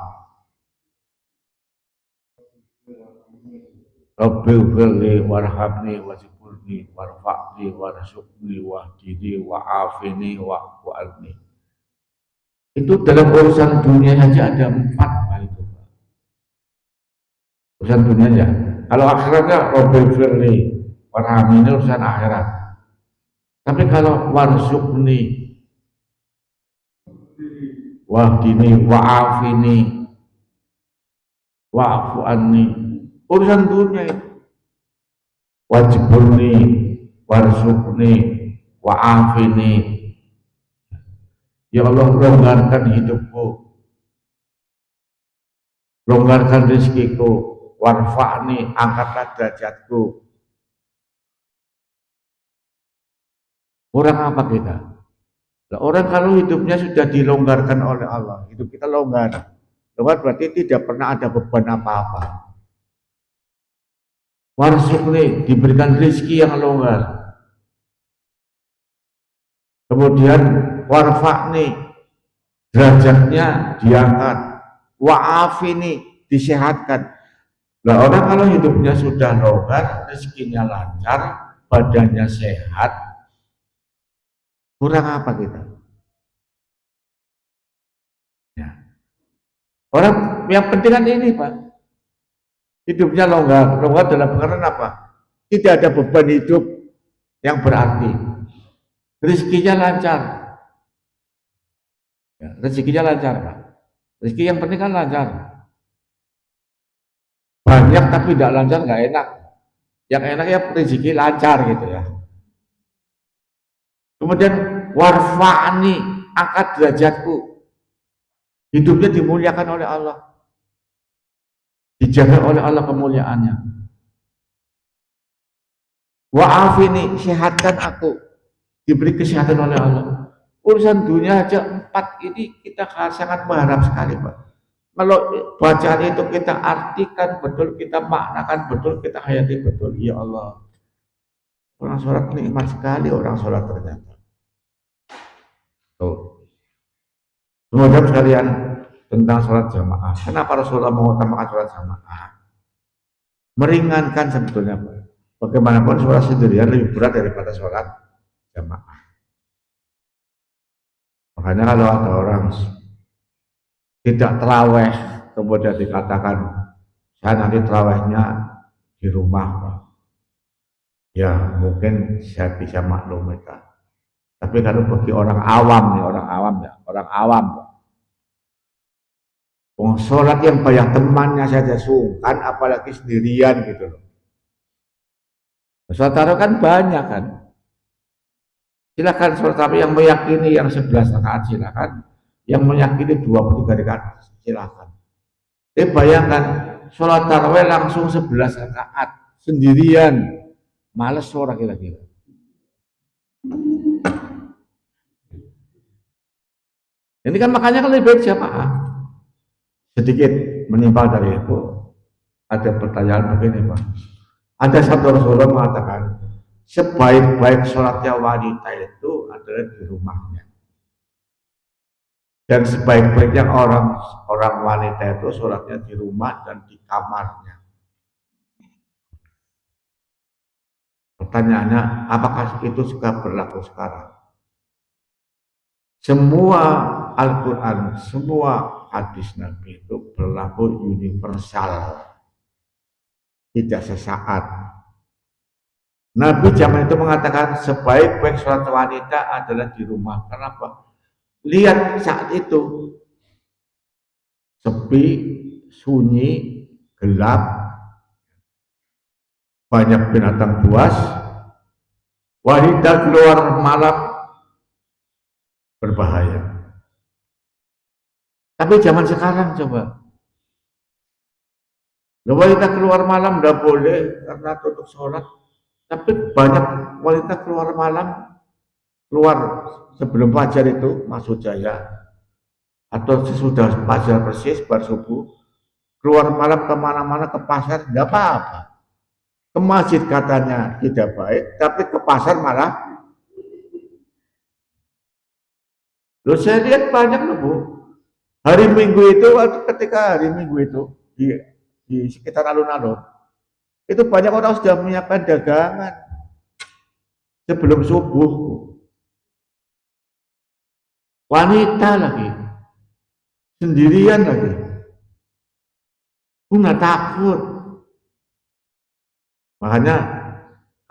Rabbi firli warhamni wasifurni warfa'ni warzuqni wahdini wa'afini wa'fu'alni. Itu dalam urusan dunia saja ada 4 Pak itu. Urusan dunia aja. Kalau akhiratnya Rabbi firli warhamni, ini urusan akhirat. Tapi kalau warzuqni wahdini wa'afini wa'fu'alni, urusan dunia itu. Wajibulni warzuqni wa'afini, ya Allah longgarkan hidupku, longgarkan rezekiku, warfa'ni angkatlah derajatku. Orang apa kita? Nah, orang kalau hidupnya sudah dilonggarkan oleh Allah, hidup kita longgar. Longgar berarti tidak pernah ada beban apa-apa. Warzuqni, diberikan rezeki yang longgar. Kemudian warfa'ni, derajatnya diangkat. Wa'afini, disehatkan. Nah, orang kalau hidupnya sudah longgar, rezekinya lancar, badannya sehat, kurang apa kita? Ya. Orang yang penting kan ini Pak, hidupnya longgar. Longgar dalam pengertian apa? Tidak ada beban hidup yang berarti. Rezekinya lancar. Ya, rezekinya lancar Pak. Rezeki yang penting kan lancar. Banyak tapi tidak lancar nggak enak. Yang enak ya rezeki lancar gitu ya. Kemudian warfa'ni, angkat derajatku. Hidupnya dimuliakan oleh Allah. Dijaga oleh Allah kemuliaannya. Wa'afini, sehatkan aku. Diberi kesehatan oleh Allah. Urusan dunia aja 4 ini kita sangat berharap sekali Pak. Kalau bacaan itu kita artikan betul, kita maknakan betul, kita hayati betul. Ya Allah, orang sholat nikmat sekali orang sholat ternyata. Tuh. Kemudian sekalian tentang sholat jamaah. Kenapa Rasulullah mengutamakan sholat jamaah? Meringankan sebetulnya Pak. Bagaimanapun sholat sendirian lebih berat daripada sholat jamaah. Makanya kalau ada orang tidak terawih kemudian dikatakan saya nanti terawihnya di rumah Pak. Ya mungkin saya bisa maklum mereka. Tapi kalau bagi orang awam nih, orang awam Pak. Sholat yang banyak temannya saja sungkan, apalagi sendirian gitu loh. Sholat tarawih kan banyak kan. Silakan sholat tarawih yang meyakini yang 11 rakaat silakan, yang meyakini 23 rakaat silakan. Bayangkan sholat taraweh langsung 11 rakaat sendirian, males orang kira-kira. Ini kan makanya kan lebih baik jamaah. Sedikit menyimpang dari itu, ada pertanyaan begini Pak. Ada satu Rasulullah mengatakan, sebaik-baik sholatnya wanita itu adalah di rumahnya. Dan sebaik-baiknya orang wanita itu sholatnya di rumah dan di kamarnya. Pertanyaannya, apakah itu juga berlaku sekarang? Semua Al-Quran, semua hadis Nabi itu berlaku universal, tidak sesaat. Nabi zaman itu mengatakan sebaik-baik sholat wanita adalah di rumah. Kenapa? Lihat saat itu sepi, sunyi, gelap, banyak binatang buas, wanita keluar malam berbahaya. Tapi zaman sekarang coba, wanita keluar malam tidak boleh karena tutup sholat. Tapi banyak wanita keluar malam, keluar sebelum fajar itu masuk jaya, atau sesudah fajar persis bar subuh, keluar malam kemana-mana, ke pasar, tidak apa-apa. Ke masjid katanya tidak baik, tapi ke pasar malah. Loh, saya lihat banyak loh Bu. Hari Minggu itu, ketika hari Minggu itu di sekitar alun-alun, itu banyak orang sudah menyiapkan dagangan sebelum subuh. Wanita lagi, sendirian lagi, nggak takut. Makanya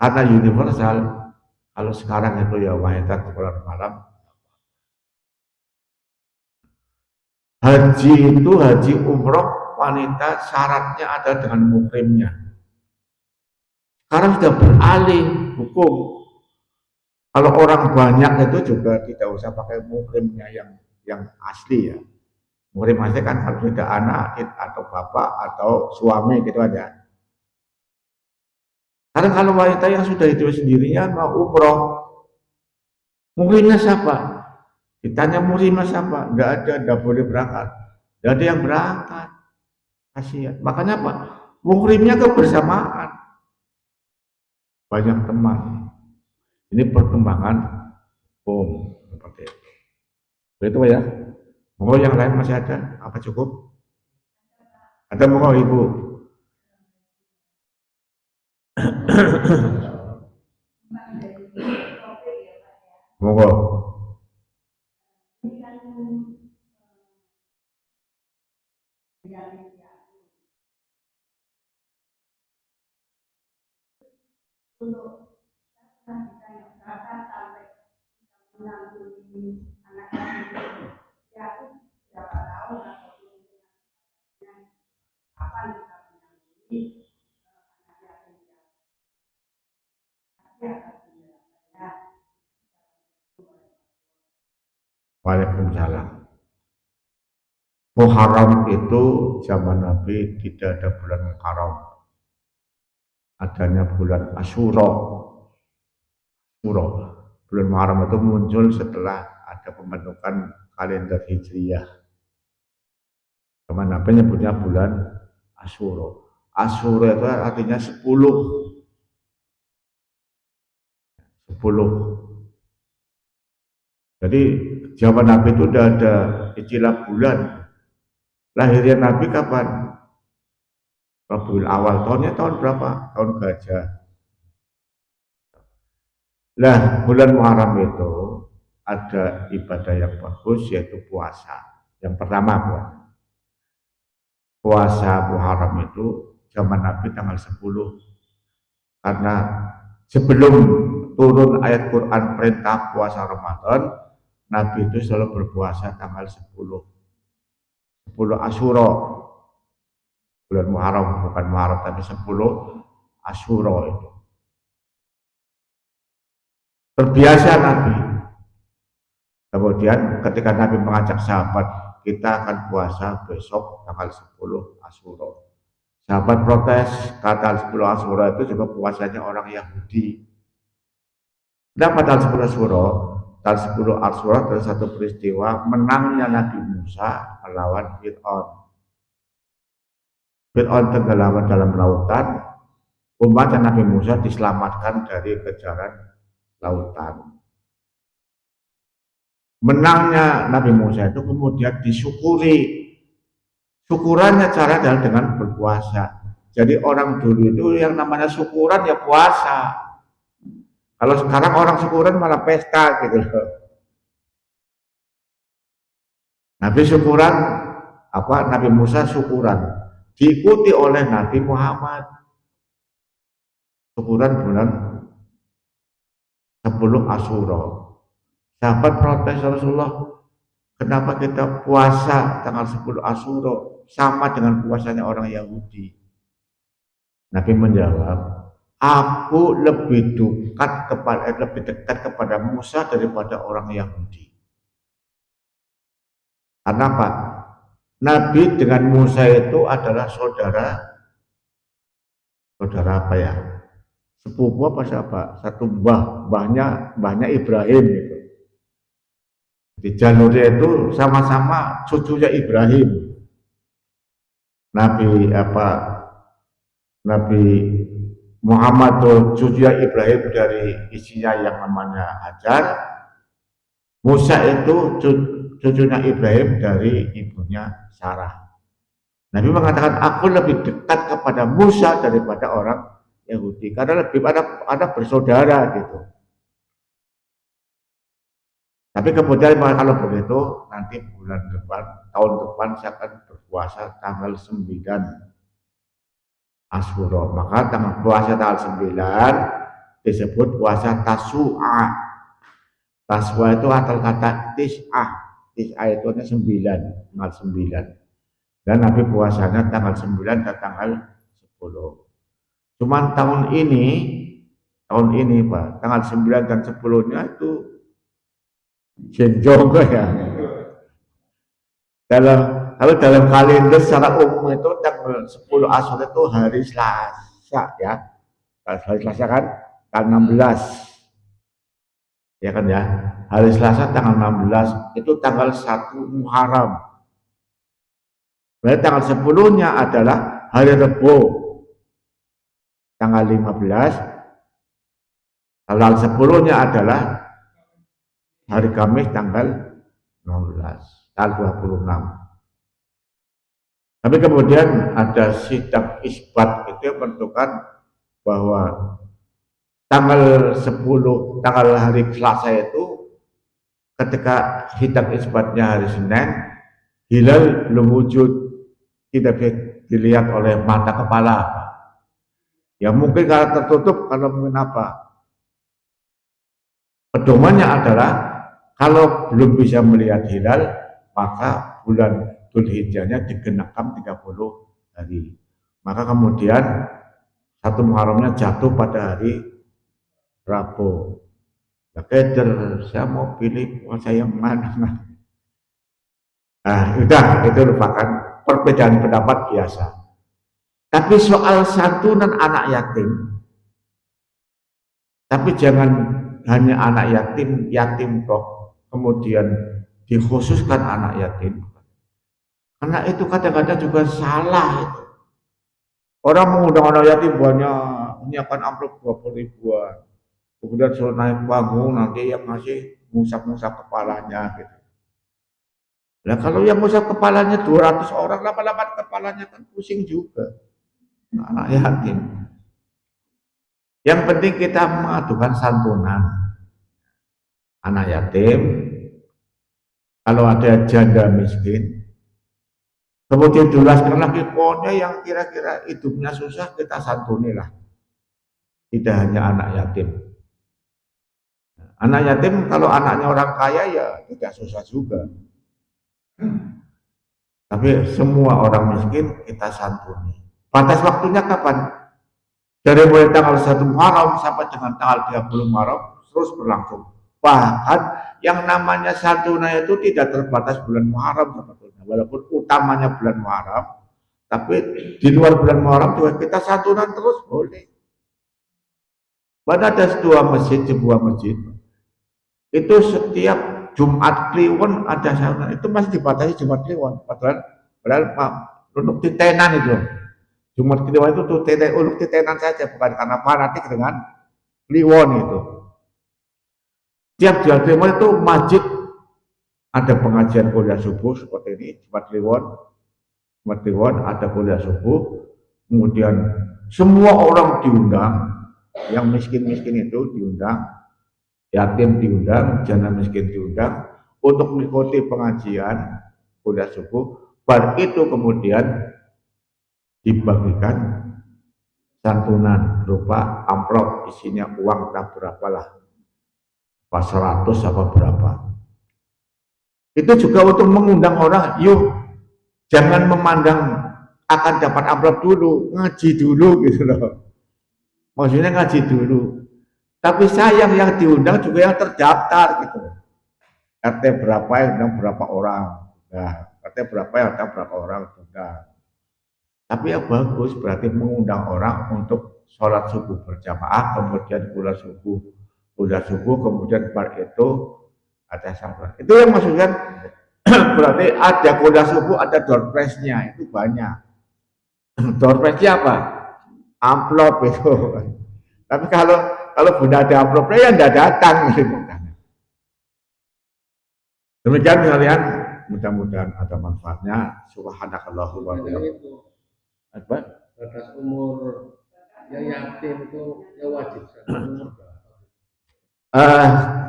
karena universal, kalau sekarang itu ya wanita keluar malam. Haji itu, haji umroh wanita syaratnya ada dengan muhrimnya. Sekarang sudah beralih hukum. Kalau orang banyak itu juga tidak usah pakai muhrimnya yang asli ya. Muhrim asli kan harus ada anak atau bapak atau suami gitu aja. Karena kalau wanita yang sudah hidup sendirian mau umroh, muhrimnya siapa? Ditanya muhrimnya siapa? Enggak ada, enggak boleh berangkat. Enggak ada yang berangkat. Kasihan. Makanya apa? Muhrimnya kebersamaan. Banyak teman. Ini perkembangan hukum seperti itu. Itu ya. Monggo yang lain masih ada? Apa cukup? Ada monggo Ibu. Monggo. Untuk sampai menanggung anak ya aku berapa tahun atau kapan kita menanggung Waalaikumsalam. Muharram itu zaman Nabi tidak ada bulan Muharram. Adanya bulan Asyura. Bulan Muharram itu muncul setelah ada pembentukan kalender Hijriyah. Zaman Nabi nyebutnya bulan Asyura. Asyura itu artinya 10. Jadi zaman Nabi itu udah ada istilah bulan. Lahirnya Nabi kapan? Rabiul Awal. Tahunnya tahun berapa? Tahun gajah. Lah bulan Muharram itu ada ibadah yang bagus yaitu puasa. Yang pertama puasa Muharram itu zaman Nabi tanggal 10. Karena sebelum turun ayat Quran perintah puasa Ramadan, Nabi itu selalu berpuasa tanggal 10 Asyura. Bulan Muharram, bukan Muharram tapi 10 Asyura itu. Terbiasa Nabi. Kemudian ketika Nabi mengajak sahabat kita akan puasa besok tanggal 10 Asyura. Sahabat protes, kata 10 Asyura itu juga puasanya orang Yahudi. Kenapa tanggal 10 Asyura? Tanggal 10 Asyura adalah satu peristiwa menangnya Nabi Musa melawan Fir'aun. Fir'aun tenggelam dalam lautan, umat Nabi Musa diselamatkan dari kejaran lautan. Menangnya Nabi Musa itu kemudian disyukuri. Syukurannya cara adalah dengan berpuasa. Jadi orang dulu itu yang namanya syukuran ya puasa. Kalau sekarang orang syukuran malah pesta gitu loh. Nabi Musa syukuran diikuti oleh Nabi Muhammad. Syukuran bulan 10 Asyura. Sahabat protes Rasulullah, kenapa kita puasa tanggal 10 Asyura sama dengan puasanya orang Yahudi? Nabi menjawab, aku lebih dekat kepada Musa daripada orang Yahudi. Karena apa? Nabi dengan Musa itu adalah saudara apa ya? Sepupu apa siapa? Satu mbahnya Ibrahim gitu. Di jalurnya itu sama-sama cucunya Ibrahim. Nabi Muhammad itu cucunya Ibrahim dari istrinya yang namanya Hajar. Musa itu cucunya Ibrahim dari ibunya Sarah. Nabi mengatakan aku lebih dekat kepada Musa daripada orang Yahudi karena lebih ada bersaudara gitu. Tapi kemudian kalau begitu nanti tahun depan saya akan berpuasa tanggal 9 Asyura. Maka puasa tanggal 9 disebut puasa Tasu'a. Tasu'a itu asal kata Tis'ah. Tis'ah itu hanya 9, tanggal 9. Dan Nabi puasanya tanggal 9 dan tanggal 10. Cuman tahun ini Pak, tanggal 9 dan 10-nya itu jenjong ya. Kalau dalam kalender secara umum itu tanggal 10 Asyura itu hari Selasa ya. Hari Selasa kan tanggal 16. Ya kan ya. Hari Selasa tanggal 16 itu tanggal 1 Muharram. Berarti tanggal 10-nya adalah hari Rebo. Tanggal 15. Tanggal 10-nya adalah hari Kamis tanggal 16, tanggal 26. Tapi kemudian ada sidang isbat itu yang menentukan bahwa tanggal 10, tanggal hari Selasa itu ketika sidang isbatnya hari Senin, hilal belum wujud, tidak dilihat oleh mata kepala. Ya mungkin kalau tertutup, kalau mungkin apa? Pedomannya adalah kalau belum bisa melihat hilal, maka bulan Dzulhijjahnya digenapkan 30 hari. Maka kemudian 1 Muharramnya jatuh pada hari Rabu. Ya keder, saya mau pilih puasa yang mana? Nah, itu merupakan perbedaan pendapat biasa. Tapi soal santunan anak yatim, tapi jangan hanya anak yatim toh, kemudian dikhususkan anak yatim. Karena itu kadang-kadang juga salah itu. Orang mengundang anak yatim banyak, menyiapkan amplop 20 ribuan. Kemudian suruh naik panggung, nanti yang ngasih ngusap-ngusap kepalanya gitu. Nah kalau yang ngusap kepalanya 200 orang, lama-lama kepalanya kan pusing juga. Anak yatim. Yang penting kita mengadukan santunan anak yatim. Kalau ada janda miskin, kemudian jelaskan lagi pokoknya yang kira-kira hidupnya susah kita santunilah. Tidak hanya anak yatim. Anak yatim kalau anaknya orang kaya ya tidak susah juga. Tapi semua orang miskin kita santuni. Batas waktunya kapan? Dari mulai tanggal 1 Muharram sampai dengan tanggal 30 Muharram terus berlangsung. Bahkan yang namanya santunan itu tidak terbatas bulan Muharram sebetulnya. walaupun utamanya bulan Muharram, tapi di luar bulan Muharram juga kita santunan terus boleh. Pada ada sebuah masjid itu setiap Jumat Kliwon ada santunan, itu masih dibatasi Jumat Kliwon, padahal untuk titenan itu. Jumat Kliwon itu tuh untuk titenan saja, bukan karena fanatik dengan Kliwon itu. Tiap Jumat Kliwon itu masjid ada pengajian kuliah subuh seperti ini, Jumat Kliwon ada kuliah subuh, kemudian semua orang diundang, yang miskin-miskin itu diundang, yatim diundang, janda miskin diundang untuk mengikuti pengajian kuliah subuh. Bar itu kemudian dibagikan santunan berupa amplop isinya uang tak berapa lah, apa 100 apa berapa. Itu juga untuk mengundang orang, yuk jangan memandang akan dapat amplop dulu, ngaji dulu gitu loh. Maksudnya ngaji dulu. Tapi sayang yang diundang juga yang terdaftar gitu. RT berapa yang undang berapa orang. Nah, RT berapa yang undang berapa orang undang. Tapi yang bagus berarti mengundang orang untuk sholat subuh berjamaah, kemudian kuliah subuh, kemudian bar itu ada salat. Itu yang maksudnya berarti ada kuliah subuh, ada door prize-nya, itu banyak. Door prize-nya apa? Amplop itu. Tapi kalau bunda ada amplopnya ya tidak datang. Demikian kalian, mudah-mudahan ada manfaatnya. Subhanakallahu wa bihamdihi. Apa? Batas umur yang yatim itu ya wajib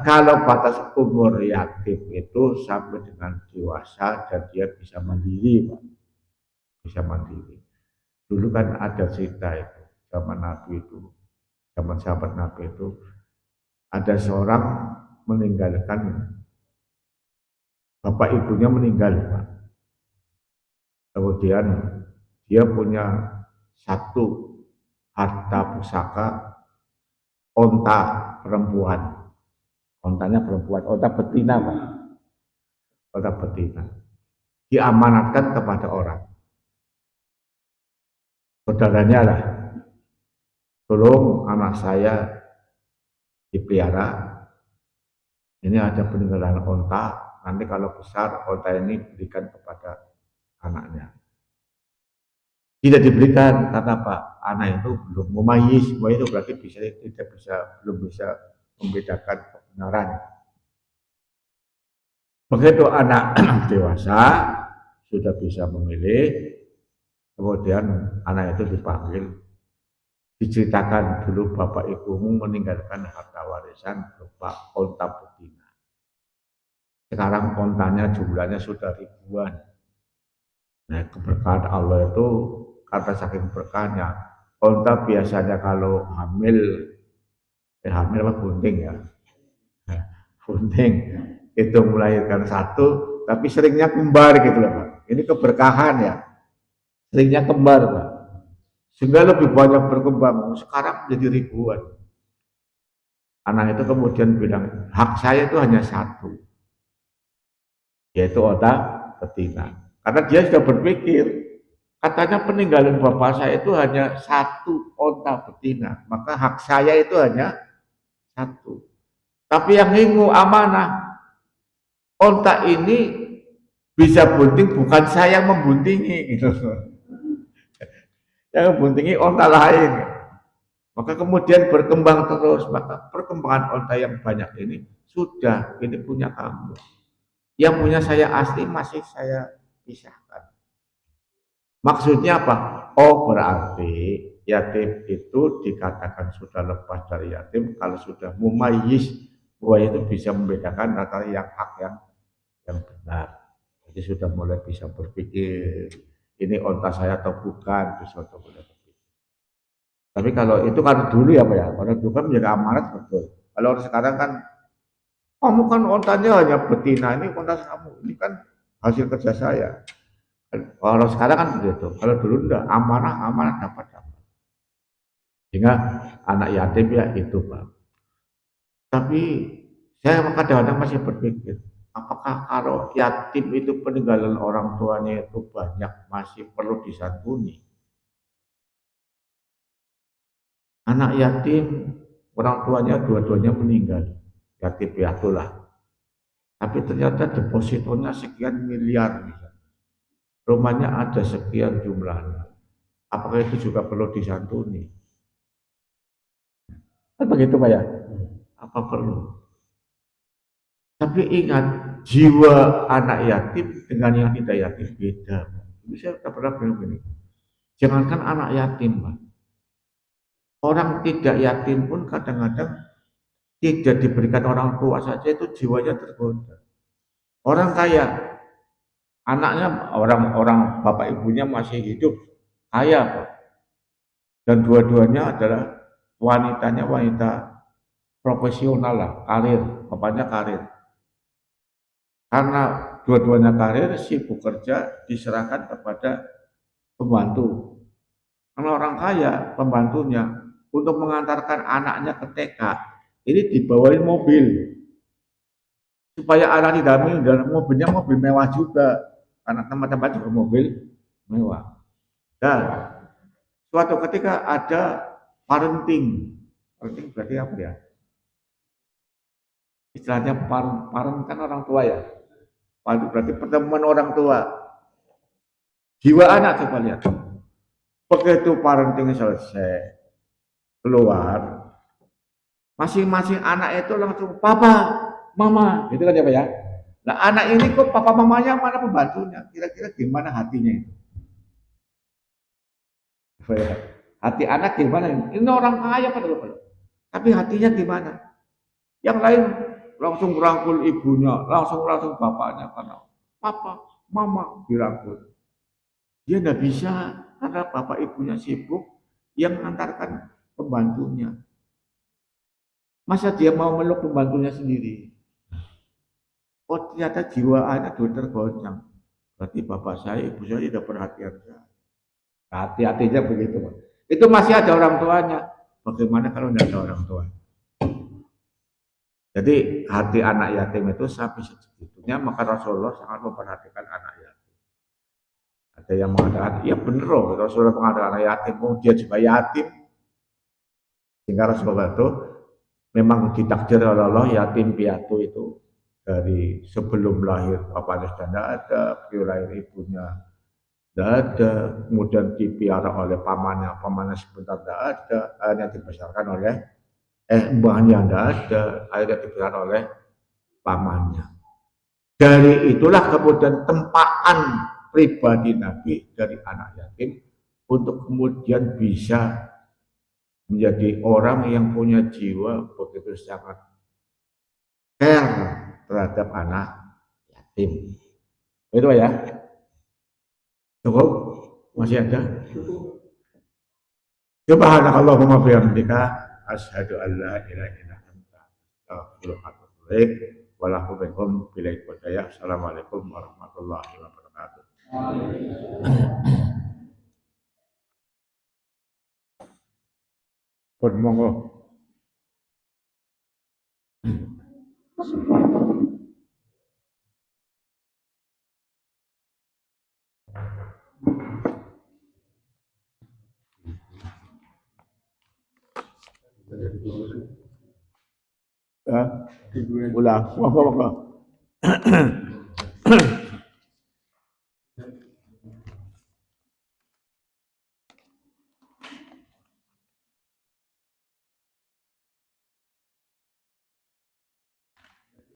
kalau batas umur yatim itu sampai dengan dewasa dan dia bisa mandiri, Pak. Bisa mandiri. Dulu kan ada cerita itu, zaman Nabi itu, zaman sahabat Nabi itu, ada seorang meninggalkan bapak ibunya meninggal, Pak. Kemudian dia punya satu harta pusaka onta perempuan. Ontanya perempuan, onta betina, Pak. Onta betina. Diamanatkan kepada orang. Saudaranya lah, tolong anak saya dipelihara. Ini ada peninggalan onta, nanti kalau besar onta ini berikan kepada anaknya. Tidak diberikan karena apa? Anak itu belum mumayyiz, itu berarti belum bisa membedakan kebenaran. Begitu anak dewasa sudah bisa memilih, kemudian anak itu dipanggil, diceritakan dulu bapak ibumu meninggalkan harta warisan berupa onta betina. Sekarang ontanya jumlahnya sudah ribuan. Nah, keberkahan Allah itu karena saking berkahnya, onta biasanya kalau hamil apa bunting ya, bunting itu melahirkan satu, tapi seringnya kembar gitu loh Pak. Ini keberkahan ya, seringnya kembar Pak, sehingga lebih banyak berkembang. Sekarang jadi ribuan. Anak itu kemudian bilang, hak saya itu hanya satu, yaitu onta betina. Karena dia sudah berpikir, katanya peninggalan bapak saya itu hanya satu onta betina, maka hak saya itu hanya satu. Tapi yang ngingu amanah, onta ini bisa bunting, bukan saya yang membuntingi gitu. Yang membuntingi onta lain. Maka kemudian berkembang terus, maka perkembangan onta yang banyak ini sudah, ini punya kamu. Yang punya saya asli masih saya pisahkan. Maksudnya apa? Oh, berarti yatim itu dikatakan sudah lepas dari yatim kalau sudah mumayyiz, bahwa itu bisa membedakan antara yang hak yang benar. Jadi sudah mulai bisa berpikir ini onta saya atau bukan, bisa mulai berpikir. Tapi kalau itu kan dulu ya Pak ya, kalau dulu kan menjaga amanat betul. Kalau orang sekarang kan kamu kan ontanya hanya betina, ini onta kamu, ini kan hasil kerja saya. Kalau sekarang kan begitu, kalau dulu enggak, amanah dapat. Sehingga anak yatim ya itu Pak. Tapi saya kadang-kadang masih berpikir, Apakah kalau yatim itu peninggalan orang tuanya itu banyak masih perlu disantuni? Anak yatim orang tuanya dua-duanya meninggal, yatim piatu lah. Tapi ternyata depositonya sekian miliar misalnya. Rumahnya ada sekian jumlahnya. Apakah itu juga perlu disantuni? Kan begitu Pak ya? Apa perlu? Tapi ingat, jiwa anak yatim dengan yang tidak yatim beda. Bisa saya pernah bilang begini, jangankan anak yatim, Pak. Orang tidak yatim pun kadang-kadang tidak diberikan orang tua saja itu jiwanya tergoda. Orang kaya, anaknya orang bapak ibunya masih hidup, kaya Pak. Dan dua-duanya adalah wanitanya wanita profesional lah, karir, bapaknya karir. Karena dua-duanya karir, sibuk kerja diserahkan kepada pembantu. Karena orang kaya, pembantunya untuk mengantarkan anaknya ke TK, ini dibawain mobil. Supaya anak tidak dan mobilnya mobil mewah juga. Karena tempat-tempat juga mobil mewah. Dan suatu ketika ada parenting. Parenting berarti apa ya? Istilahnya parent kan orang tua ya. Berarti pertemuan orang tua. Jiwa anak coba lihat. Begitu parenting selesai, keluar, masing-masing anak itu langsung papa, mama, gitu kan ya Pak ya. Nah anak ini kok papa mamanya mana pembantunya? Kira-kira gimana hatinya itu? Hati anak gimana? Ini orang kaya padahal. Tapi hatinya gimana? Yang lain langsung merangkul ibunya, langsung bapaknya karena papa, mama dirangkul. Dia tidak bisa karena bapak ibunya sibuk yang mengantarkan pembantunya. Masa dia mau meluk pembantunya sendiri? Oh ternyata jiwa anak sudah tergoncang. Berarti bapak saya, ibu saya tidak perhatian saya. Hati-hatinya begitu. Itu masih ada orang tuanya. Bagaimana kalau tidak ada orang tua? Jadi hati anak yatim itu sampai segitunya, maka Rasulullah sangat memperhatikan anak yatim. Ada yang mengatakan, iya bener loh, Rasulullah mengatakan anak yatim, dia juga yatim. Sehingga Rasulullah itu memang ditakdir oleh Allah yatim piatu itu dari sebelum lahir bapaknya sudah tidak ada, beliau lahir ibunya tidak ada, kemudian dipiara oleh pamannya sebentar tidak ada, akhirnya dibesarkan oleh mbahnya tidak ada, akhirnya dibesarkan oleh pamannya. Dari itulah kemudian tempaan pribadi Nabi dari anak yatim untuk kemudian bisa menjadi orang yang punya jiwa begitu sangat care terhadap anak yatim. Itu ya. Cukup? Masih ada? Subhanakallahumma bihamdika asyhadu an la ilaha illa anta astaghfiruka wa atubu ilaik. Walakum bilaik wadaya. Assalamualaikum warahmatullahi wabarakatuh. Pun monggo. Ulang, monggo.